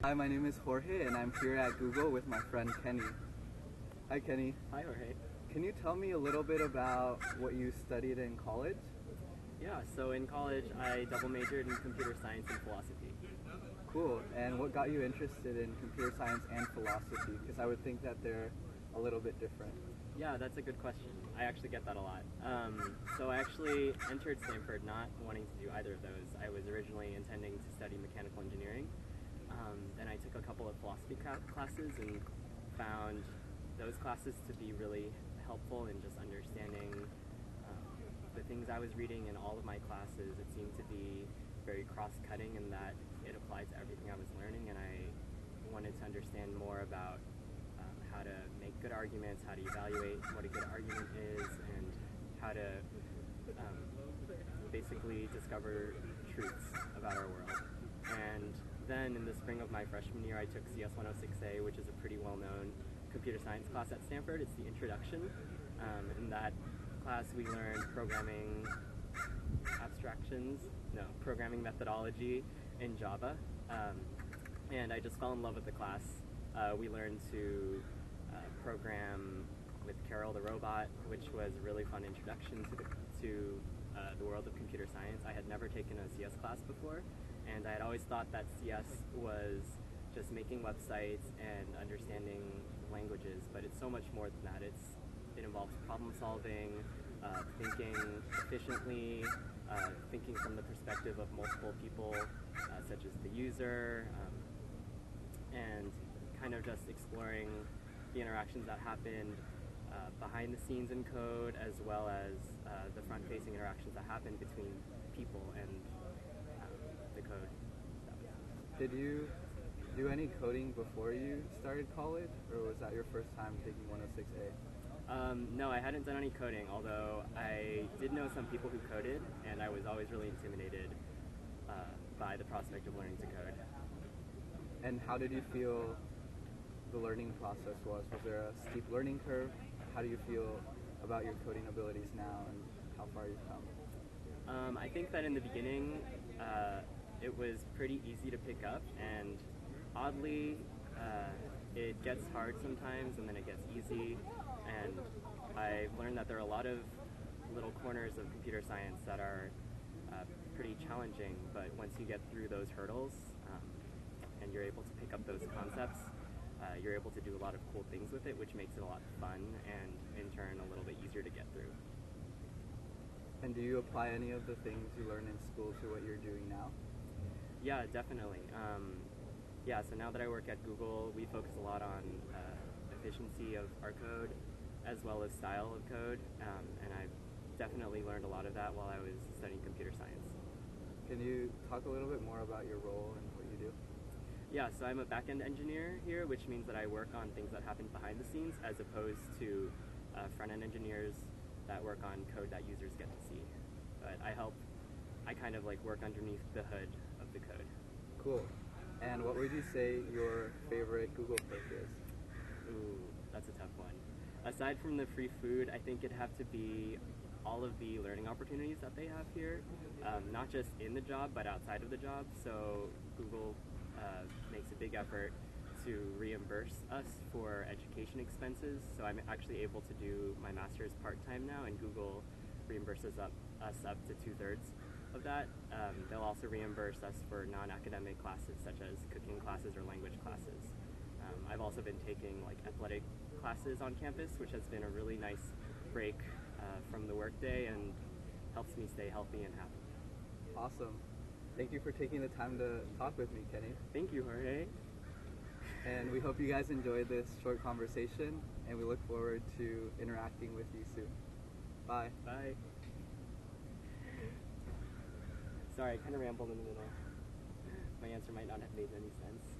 Hi, my name is Jorge and I'm here at Google with my friend Kenny. Hi Kenny. Hi Jorge. Can you tell me a little bit about what you studied in college? Yeah, so in college I double majored in computer science and philosophy. Cool. And what got you interested in computer science and philosophy? Because I would think that they're a little bit different. Yeah, that's a good question. I actually get that a lot. So I actually entered Stanford not wanting to do either of those. I was originally intending to study mechanical engineering. Then I took a couple of philosophy classes and found those classes to be really helpful in just understanding the things I was reading in all of my classes. It seemed to be very cross-cutting in that it applied to everything I was learning, and I wanted to understand more about how to make good arguments, how to evaluate what a good argument is, and how to basically discover truths about our world. And then in the spring of my freshman year, I took CS 106A, which is a pretty well-known computer science class at Stanford. It's the introduction. In that class, we learned programming programming methodology in Java. And I just fell in love with the class. We learned to program with Carol the robot, which was a really fun introduction to the world of computer science. I had never taken a CS class before, and I had always thought that CS was just making websites and understanding languages, but it's so much more than that. It involves problem solving, thinking efficiently, thinking from the perspective of multiple people, such as the user, and kind of just exploring the interactions that happened behind the scenes in code, as well as the front-facing interactions that happen between people and the code. Did you do any coding before you started college, or was that your first time taking 106A? No, I hadn't done any coding, although I did know some people who coded, and I was always really intimidated by the prospect of learning to code. And how did you feel the learning process was? Was there a steep learning curve? How do you feel about your coding abilities now and how far you've come? I think that in the beginning, it was pretty easy to pick up, and oddly, it gets hard sometimes, and then it gets easy, and I've learned that there are a lot of little corners of computer science that are pretty challenging, but once you get through those hurdles, and you're able to pick up those concepts, you're able to do a lot of cool things with it, which makes it a lot of fun, and in turn, a little bit easier to get through. And do you apply any of the things you learn in school to what you're doing now? Yeah, definitely. So now that I work at Google, we focus a lot on efficiency of our code, as well as style of code, and I've definitely learned a lot of that while I was studying computer science. Can you talk a little bit more about your role and what you do? Yeah, so I'm a back-end engineer here, which means that I work on things that happen behind the scenes as opposed to front-end engineers that work on code that users get to see. But I kind of like work underneath the hood of the code. Cool. And what would you say your favorite Google perk is? Ooh, that's a tough one. Aside from the free food, I think it'd have to be all of the learning opportunities that they have here, not just in the job, but outside of the job. So Google makes a big effort to reimburse us for education expenses. So I'm actually able to do my master's part-time now, and Google reimburses us up to 2/3 of that. They'll also reimburse us for non-academic classes such as cooking classes or language classes. I've also been taking like athletic classes on campus, which has been a really nice break from the workday and helps me stay healthy and happy. Awesome. Thank you for taking the time to talk with me, Kenny. Thank you, Jorge. And we hope you guys enjoyed this short conversation, and we look forward to interacting with you soon. Bye. Bye. Sorry, I kind of rambled in the middle. My answer might not have made any sense.